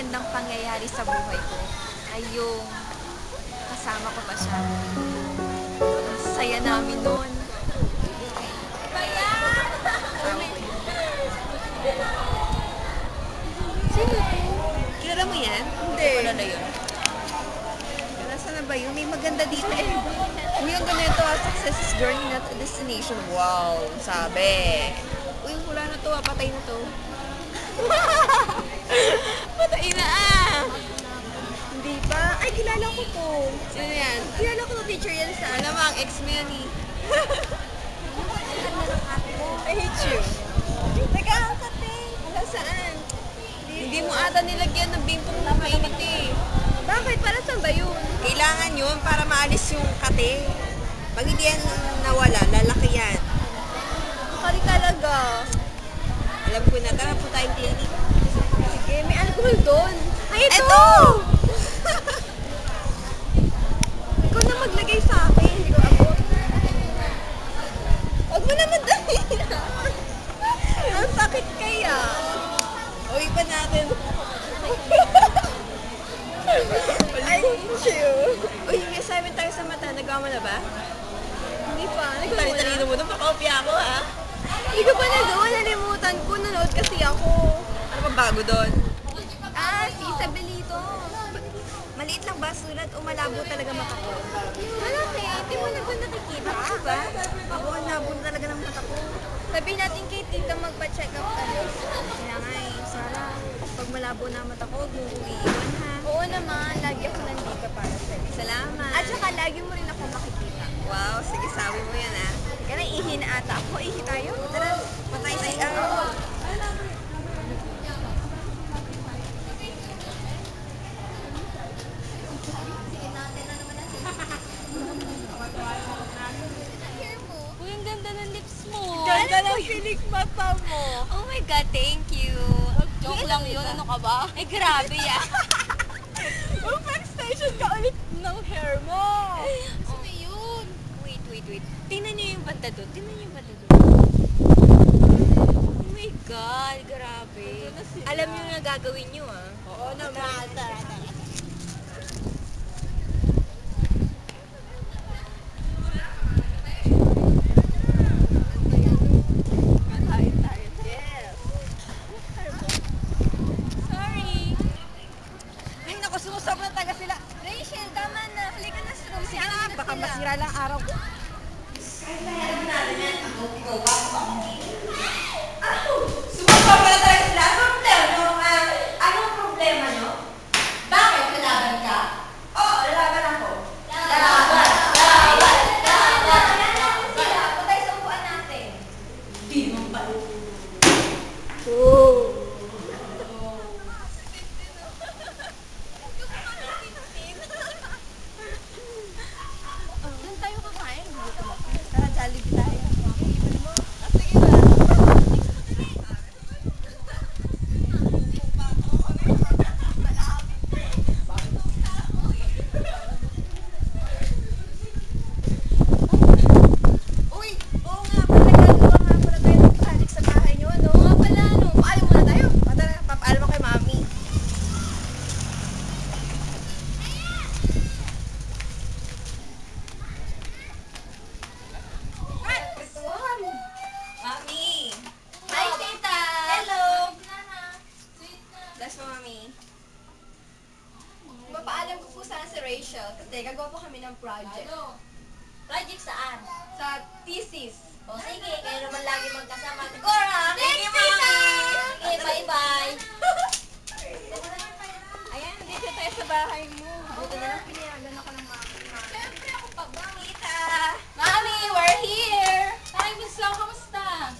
pinakamagandang pangyayari sa buhay ko ay yung kasama ko pa siya. Ang saya namin noon. Sino to? Kilala mo yan? Hindi. Wala na yun. Nasaan na ba yun? May maganda dito eh. Uy, ang ganito success is journey not a destination. Wow, sabi. Uy, wala na to patay na to. Patay na ah! Hindi pa. Ay, kilala ko to. Sino yan? Kilala ko to teacher yan sa... Malamang, ex mo yan eh. I hate you. Teka, kate. Hanggang saan? Hindi mo ata nilagyan ng bimpong na mainit eh. Bakit? Para saan ba yun? Kailangan yun para maalis yung kate. Pag hindi yan nawala, lalaki yan. Kali talaga. Alam ko na, tara po tayong clinic. Sige, may alcohol doon. Ay, ito! Eto! Ikaw na maglagay sa akin. Hindi ko abot. Huwag mo naman dali. Ang sakit kaya. Uwi pa natin. I hate you. Uy, may assignment tayo sa mata. Nagawa mo na ba? Hindi pa. Nagawa mo na? Tali-talino mo na, pakopya ako ha. Hindi ko pa nagawa. Nalimutan ko. Nanood kasi ako. Ano ba bago doon? Si Isabelito. Maliit lang ba sulat o malabo talaga mata ko? Malaki. Hindi mo na ba nakikita? Diba? Ako, ang labo na talaga ng mata ko. Sabihin natin kay tita magpa-check up tayo. Kaya nga eh, Sarah, pag malabo na mata ko, huwag mo iiwan ha. Oo naman, lagi ako nandito para sa'yo. Salamat. At saka lagi mo rin ako makikita. Wow, sige, sabi mo yan ha. Teka na, ihi na ata ako. Ihi tayo? Tara, patay si ano. Uy, ang ganda ng lips mo. Ganda ng silik mata mo. Oh my God, thank you. Joke lang yun, ano ka ba? Ay, grabe yan. Mag-extension ka ulit ng hair mo. Ano yun? Wait. Tingnan niyo yung banda doon. Oh my God, grabe. Alam niyo na gagawin niyo ah. Oo naman. Tara. Sorry. Ay, naku, sumusobra taga sila. Rachel, tama na. Halika na sa room. Sige na, baka masira lang araw ko. Sumusobra tayo sila. Anong problema nyo? Bakit? Lalaban ka? Oo, lalaban ako. Lalaban! Sila, patay sa upuan natin. Di mo pa. Doon tayo kakain. Tara, Jollibee tayo. Uy, oo nga pala. Nagagawa nga pala tayo ng project sa bahay nyo. Ano? Nga pala, ano? Paalam muna tayo. Tara, papaalam ako kay Mami. Mami! Hi, tita! Hello! Bless mo, Mami. Mapaalam ko po sana si Rachel kasi gagawa po kami ng project. Project saan? Sa thesis. O sige, kayo naman lagi magkasama. Cora! Thanks, tita! Okay, bye-bye! Ayan, dito tayo sa bahay mo. Buti na lang pinayagan ako ng mami. Siyempre ako pa ba? Tita! Mami, we're here. Hi, Miss Lau, kamusta?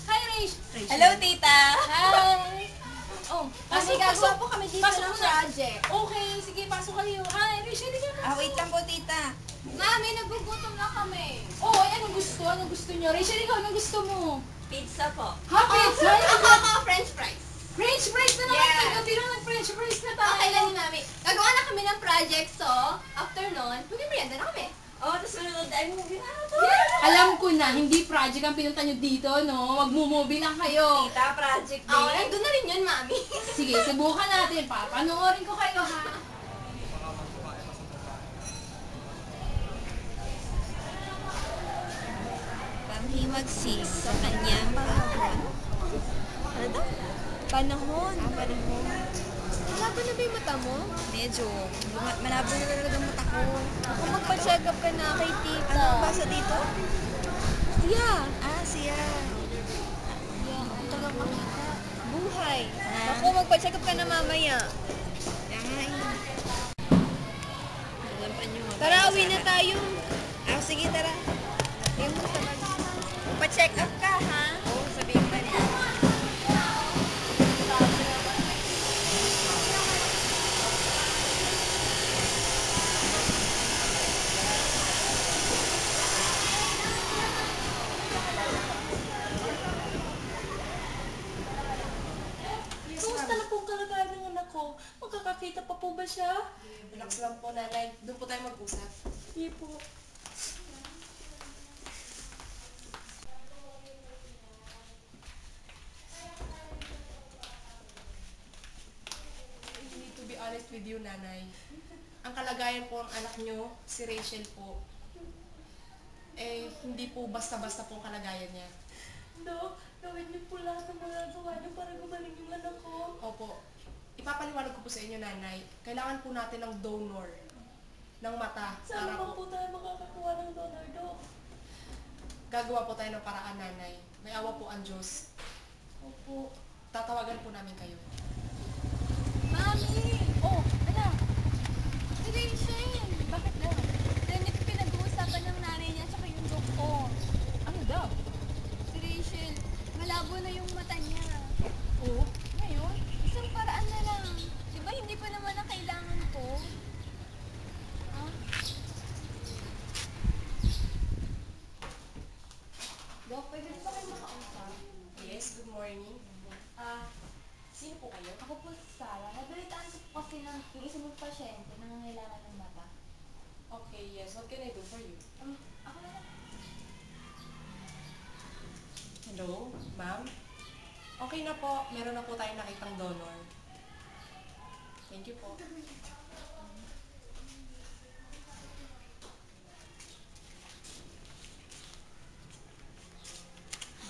Hi, Rachel. Hello, Tita! Hi. Oh, Kasi gagawa po kami dito Pasok ng muna. project. Okay, sige, pasok kayo. Hi, Rachel, hindi ka Wait lang po, Tita. Mami, nagugutom na kami. Oh, ay, anong gusto? Anong gusto nyo? Rachel, ikaw, anong gusto mo? Pizza po. Ha, pizza? French fries. French fries na naman Yeah. tayo. Tira nag-French fries na tayo. Okay lang ni Mami. Gagawa na kami ng project, so, after nun, mag-merienda na kami. Oh, tapos manonood tayo movie na. Alam ko na, hindi project ang pinunta nyo dito, no? Magmumovie lang kayo. Tita, project day. Oo, nandun na rin yun, Mami. Sige, subukan natin. Papanoorin ko kayo, ha? Panghimagsik sa kanyang panahon. Ano daw? Panahon. Panahon. Malabo na ba yung mata mo? Medyo. Malabo na talaga ang mata ko. Ako magpa-check up ka na kay tita. Ano ang basa dito? Siya. Siya. Yeah, ang tagang makita. Buhay. Ah. Ako, magpa-check up ka na mamaya. Kaya nga eh. Alam pa niyo. Tara, uwi na tayo. Sige, tara. Ayun mo sa bag. Pa-check up ka, ha? Oo, sabihin pa niya. Kumusta na pong kalagayan ng anak ko? Magkakakita pa po ba siya? Relax lang po, nanay. Doon po tayo mag-usap. Hindi po. I need to be honest with you, nanay. Ang kalagayan po ng anak nyo, si Rachel po, hindi po basta-basta po ang kalagayan niya. No, gawin niyo po lahat ng magagawa niyo para gumaling yung anak ko. Opo, ipapaliwanag ko po sa inyo, nanay. Kailangan po natin ng donor ng mata. Saan Para pa po, po tayo makakakuha ng donor, Dok? gagawa po tayo ng paraan, nanay. May awa po ang Diyos. Opo. Tatawagan po namin kayo. Mami! Oh, anak! Si Rachel! Bakit daw? Rinig pinag-uusapan ng nanay niya tsaka yung doktor. Ano daw? Si Rachel, malabo na yung mata niya. Oh? Ngayon? Isang paraan na lang. Diba hindi pa naman na kailangan ko? Ah? Dok, pwede rin ba kayo makausap? Yes, good morning. Sino po kayo? Ako po si Sarah. Nabalitaan ko po kasi ng yung isa mong pasyente na nangangailangan ng mata. Okay, yes. What can I do for you? Ako na lang. Hello, ma'am? Okay na po. Meron na po tayong nakitang donor. Thank you po.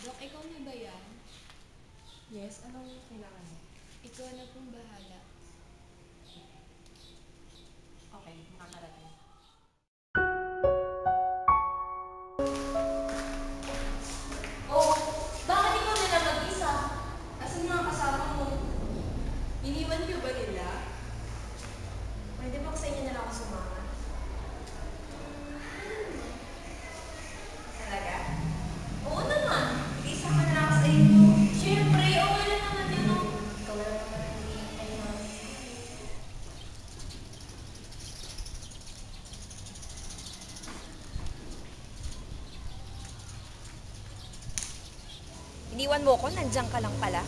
Dok, ikaw na ba yan? Yes, anong kailangan mo? Ikaw na pong bahala. Okay, makakarating. Oh, bakit ikaw na lang mag-isa? Asan mga kasama mo? Iniwan niyo ba nila? Pwede ba sa inyo na lang ako sumama? Talaga? Oo naman. Isama na lang ako sa inyo. Siyempre, okay lang naman yun. Oh. Ikaw na naman ang hihintay mo. Iniwan mo ko, nandiyan ka lang pala.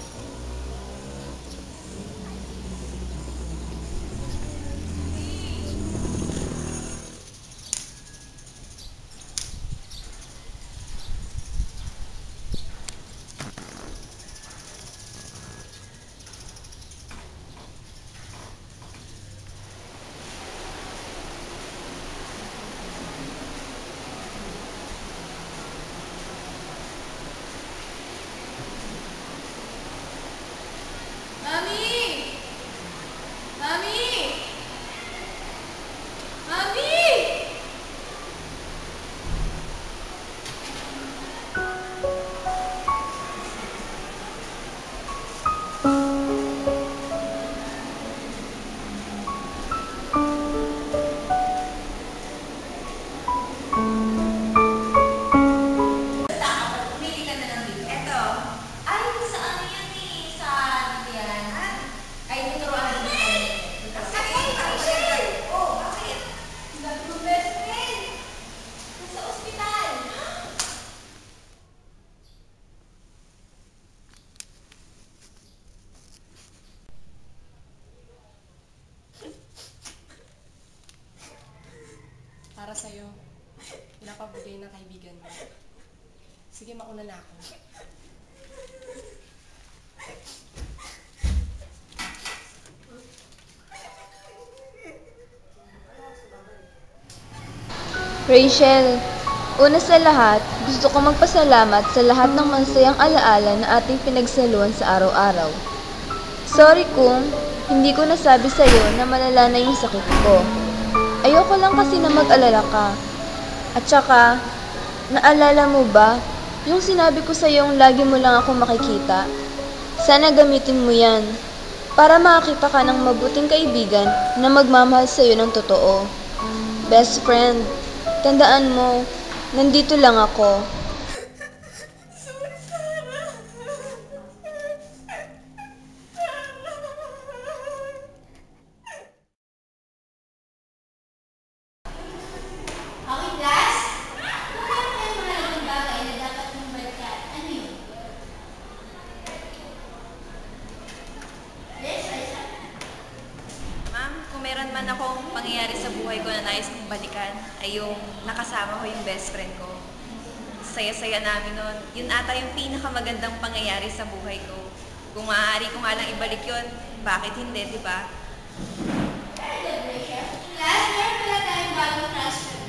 Mami! Mami! Mami! Pumili ka na lang dito. Eto. Ay, sa ano yan eh? Sa ano yan? Ay, tuturuan na dito. Rachel! Oh, bakit? Sabi ko, best friend! Nasa ospital! Para sa'yo, pinapabigay ng kaibigan mo. Sige, mauna na ako. Rachel, una sa lahat, gusto ko magpasalamat sa lahat ng masayang alaala na ating pinagsaluhan sa araw-araw. Sorry kung hindi ko nasabi sa'yo na malala na yung sakit ko. Ayoko lang kasi na mag-alala ka. At saka, naalala mo ba yung sinabi ko sa'yong lagi mo lang ako makikita? Sana gamitin mo yan para makakita ka ng mabuting kaibigan na magmamahal sa'yo ng totoo. Best friend, tandaan mo, nandito lang ako. Okay, class? Kung meron kayong mahalagang bagay na dapat mong balikan, ano yun? Yes, Aisa? Ma'am, kung meron man akong pangyayari sa buhay ko na nais kong balikan, ay yung nakasama ko yung best friend ko. Saya-saya namin nun. Yun ata yung pinakamagandang pangyayari sa buhay ko. Kung maaari ko nga lang ibalik yun, bakit hindi, di ba? Very good, Rachel. Class, meron pala tayong bagong classroom.